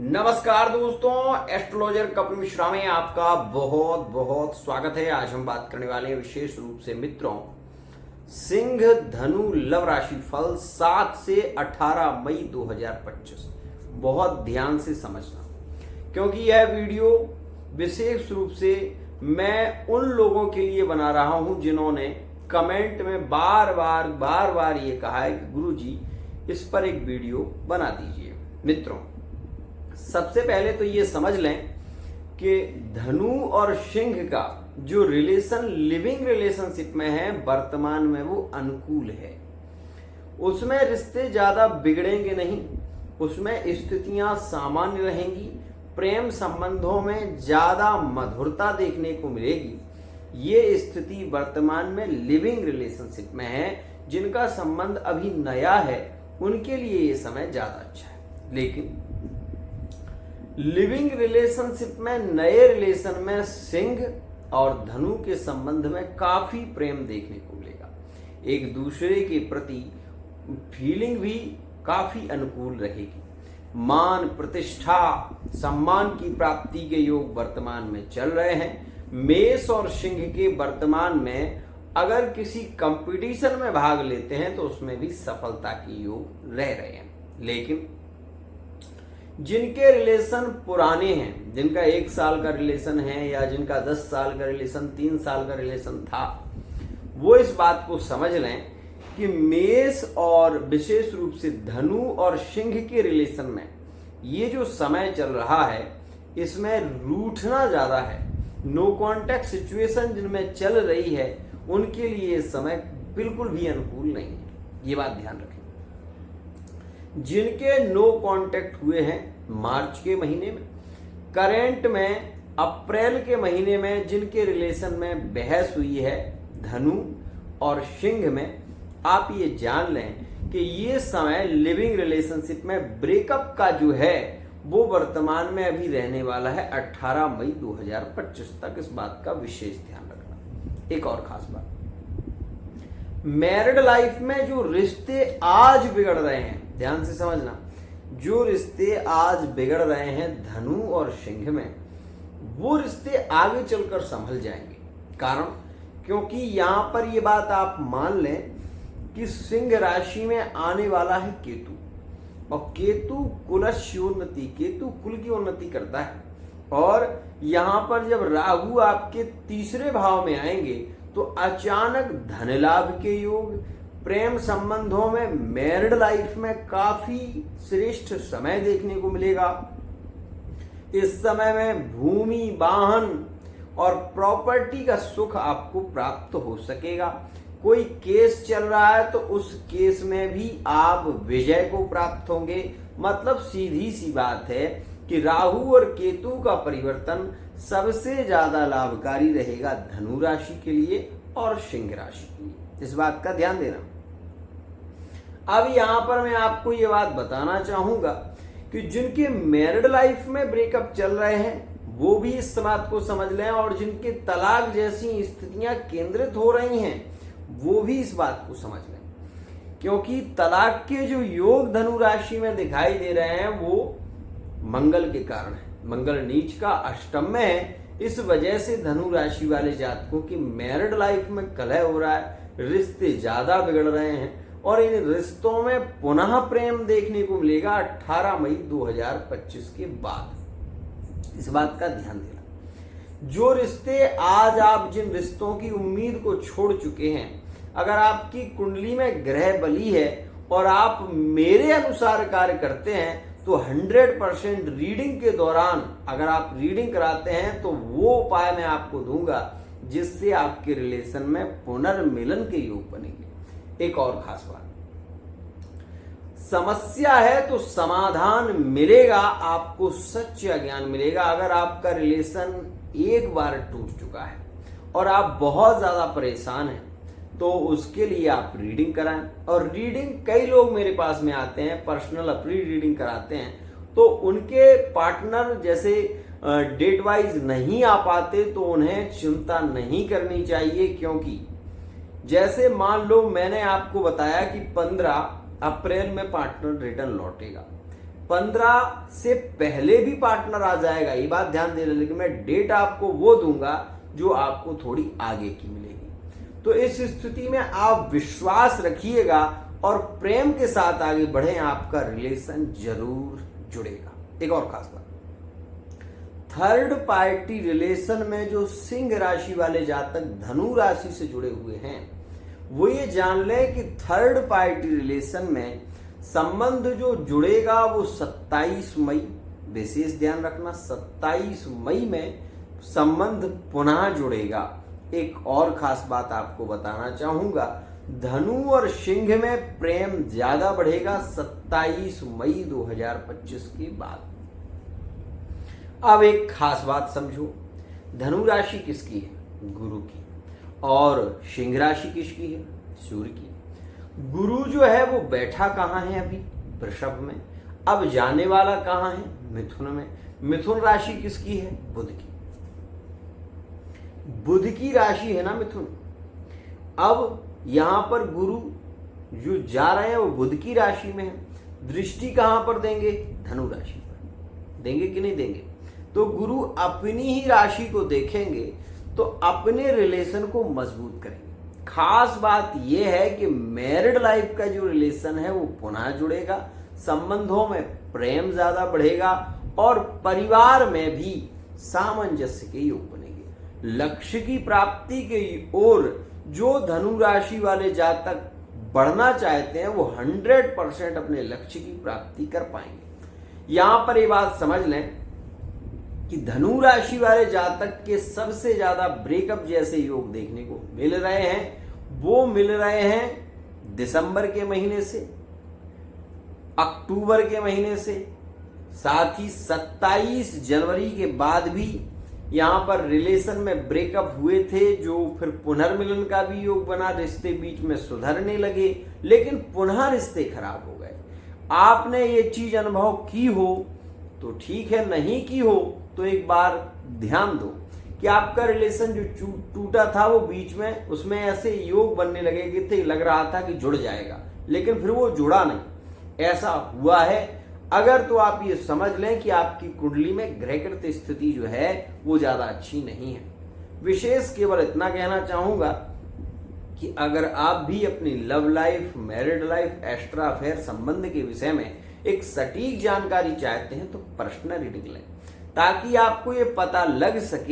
नमस्कार दोस्तों, एस्ट्रोलॉजर कपिल मिश्रा में आपका बहुत बहुत स्वागत है। आज हम बात करने वाले हैं विशेष रूप से मित्रों, सिंह धनु लव राशि फल 7 से 18 मई 2025। बहुत ध्यान से समझना, क्योंकि यह वीडियो विशेष रूप से मैं उन लोगों के लिए बना रहा हूं जिन्होंने कमेंट में बार बार ये कहा है कि गुरुजी इस पर एक वीडियो बना दीजिए। मित्रों, सबसे पहले तो ये समझ लें कि धनु और सिंह का जो रिलेशन लिविंग रिलेशनशिप में है वर्तमान में वो अनुकूल है। उसमें रिश्ते ज्यादा बिगड़ेंगे नहीं, उसमें स्थितियां सामान्य रहेंगी, प्रेम संबंधों में ज्यादा मधुरता देखने को मिलेगी। ये स्थिति वर्तमान में लिविंग रिलेशनशिप में है। जिनका संबंध अभी नया है उनके लिए ये समय ज्यादा अच्छा है। लेकिन लिविंग रिलेशनशिप में, नए रिलेशन में सिंह और धनु के संबंध में काफी प्रेम देखने को मिलेगा। एक दूसरे के प्रति फीलिंग भी काफी अनुकूल रहेगी। मान प्रतिष्ठा सम्मान की प्राप्ति के योग वर्तमान में चल रहे हैं। मेष और सिंह के वर्तमान में अगर किसी कंपटीशन में भाग लेते हैं तो उसमें भी सफलता के योग रह रहे हैं। लेकिन जिनके रिलेशन पुराने हैं, जिनका 1 साल का रिलेशन है या जिनका 10 साल का रिलेशन, 3 साल का रिलेशन था, वो इस बात को समझ लें कि मेष और विशेष रूप से धनु और सिंह के रिलेशन में ये जो समय चल रहा है इसमें रूठना ज्यादा है। नो कॉन्टैक्ट सिचुएशन जिनमें चल रही है उनके लिए ये समय बिल्कुल भी अनुकूल नहीं है। ये बात ध्यान रखें। जिनके नो कांटेक्ट हुए हैं मार्च के महीने में, करेंट में अप्रैल के महीने में जिनके रिलेशन में बहस हुई है धनु और सिंह में, आप ये जान लें कि ये समय लिविंग रिलेशनशिप में ब्रेकअप का जो है वो वर्तमान में अभी रहने वाला है 18 मई 2025 तक। इस बात का विशेष ध्यान रखना। एक और खास बात, मैरिड लाइफ में जो रिश्ते आज बिगड़ रहे हैं, ध्यान से समझना, जो रिश्ते आज बिगड़ रहे हैं धनु और सिंह में, वो रिश्ते आगे चलकर संभल जाएंगे। कारण, क्योंकि यहां पर ये बात आप मान लें कि सिंह राशि में आने वाला है केतु, और केतु कुलस्योन्नति, केतु कुल की उन्नति करता है। और यहां पर जब राहु आपके तीसरे भाव में आएंगे तो अचानक धन लाभ के योग, प्रेम संबंधों में, मैरिड लाइफ में काफी श्रेष्ठ समय देखने को मिलेगा। इस समय में भूमि, वाहन और प्रॉपर्टी का सुख आपको प्राप्त हो सकेगा। कोई केस चल रहा है तो उस केस में भी आप विजय को प्राप्त होंगे। मतलब सीधी सी बात है कि राहु और केतु का परिवर्तन सबसे ज्यादा लाभकारी रहेगा धनु राशि के लिए और सिंह राशि के लिए। इस बात का ध्यान देना। अब यहां पर मैं आपको ये बात बताना चाहूंगा कि जिनके मैरिड लाइफ में ब्रेकअप चल रहे हैं वो भी इस बात को समझ लें, और जिनके तलाक जैसी स्थितियां केंद्रित हो रही हैं वो भी इस बात को समझ लें। क्योंकि तलाक के जो योग धनु राशि में दिखाई दे रहे हैं वो मंगल के कारण है। मंगल नीच का अष्टम में है। इस वजह से धनु राशि वाले जातकों की मैरिड लाइफ में कलह हो रहा है, रिश्ते ज्यादा बिगड़ रहे हैं, और इन रिश्तों में पुनः प्रेम देखने को मिलेगा 18 मई 2025 के बाद। इस बात का ध्यान देना। जो रिश्ते आज आप जिन रिश्तों की उम्मीद को छोड़ चुके हैं, अगर आपकी कुंडली में ग्रह बली है और आप मेरे अनुसार कार्य करते हैं तो 100% रीडिंग के दौरान अगर आप रीडिंग कराते हैं तो वो उपाय मैं आपको दूंगा जिससे आपके रिलेशन में पुनर्मिलन के योग बनेंगे। एक और खास बात, समस्या है तो समाधान मिलेगा, आपको सच्चा ज्ञान मिलेगा। अगर आपका रिलेशन एक बार टूट चुका है और आप बहुत ज्यादा परेशान हैं तो उसके लिए आप रीडिंग कराएं। और रीडिंग, कई लोग मेरे पास में आते हैं, पर्सनल अपनी रीडिंग कराते हैं, तो उनके पार्टनर जैसे डेट वाइज नहीं आ पाते तो उन्हें चिंता नहीं करनी चाहिए। क्योंकि जैसे मान लो मैंने आपको बताया कि 15 अप्रैल में पार्टनर रिटर्न लौटेगा, 15 से पहले भी पार्टनर आ जाएगा, ये बात ध्यान दे रहे, लेकिन मैं डेट आपको वो दूंगा जो आपको थोड़ी आगे की मिलेगी। तो इस स्थिति में आप विश्वास रखिएगा और प्रेम के साथ आगे बढ़ें, आपका रिलेशन जरूर जुड़ेगा। एक और खास बात, थर्ड पार्टी रिलेशन में जो सिंह राशि वाले जातक धनु राशि से जुड़े हुए हैं, वो ये जान लें कि थर्ड पार्टी रिलेशन में संबंध जो जुड़ेगा वो 27 मई, विशेष ध्यान रखना 27 मई में संबंध पुनः जुड़ेगा। एक और खास बात आपको बताना चाहूंगा, धनु और सिंह में प्रेम ज्यादा बढ़ेगा 27 मई 2025 के बाद। अब एक खास बात समझो, धनु राशि किसकी है? गुरु की। और सिंह राशि किसकी है? सूर्य की। गुरु जो है वो बैठा कहाँ है? अभी वृषभ में। अब जाने वाला कहाँ है? मिथुन में। मिथुन राशि किसकी है? बुध की। बुध की राशि है ना मिथुन। अब यहां पर गुरु जो जा रहे हैं वो बुध की राशि में है, दृष्टि कहां पर देंगे? धनु राशि पर। देंगे कि नहीं देंगे? तो गुरु अपनी ही राशि को देखेंगे तो अपने रिलेशन को मजबूत करेंगे। खास बात यह है कि मैरिड लाइफ का जो रिलेशन है वो पुनः जुड़ेगा, संबंधों में प्रेम ज्यादा बढ़ेगा और परिवार में भी सामंजस्य के योग बनेंगे। लक्ष्य की प्राप्ति के ओर जो धनु राशि वाले जातक बढ़ना चाहते हैं वो 100% अपने लक्ष्य की प्राप्ति कर पाएंगे। यहां पर ये बात समझ लें कि धनु राशि वाले जातक के सबसे ज्यादा ब्रेकअप जैसे योग देखने को मिल रहे हैं, वो मिल रहे हैं दिसंबर के महीने से, अक्टूबर के महीने से, साथ ही 27 जनवरी के बाद भी यहां पर रिलेशन में ब्रेकअप हुए थे, जो फिर पुनर्मिलन का भी योग बना, रिश्ते बीच में सुधरने लगे, लेकिन पुनः रिश्ते खराब हो गए। आपने ये चीज अनुभव की हो तो ठीक है, नहीं की हो तो एक बार ध्यान दो कि आपका रिलेशन जो टूटा था वो बीच में उसमें ऐसे योग बनने लगे कि थे, लग रहा था कि जुड़ जाएगा, लेकिन फिर वो जुड़ा नहीं। ऐसा हुआ है। अगर तो आप ये समझ लें कि आपकी कुंडली में ग्रहकृत स्थिति जो है वो ज्यादा अच्छी नहीं है। विशेष केवल इतना कहना चाहूंगा कि अगर आप भी अपनी love life, married life, extra affair संबंध के विषय में एक सटीक जानकारी चाहते हैं तो पर्सनल रीडिंग लें, ताकि आपको ये पता लग सके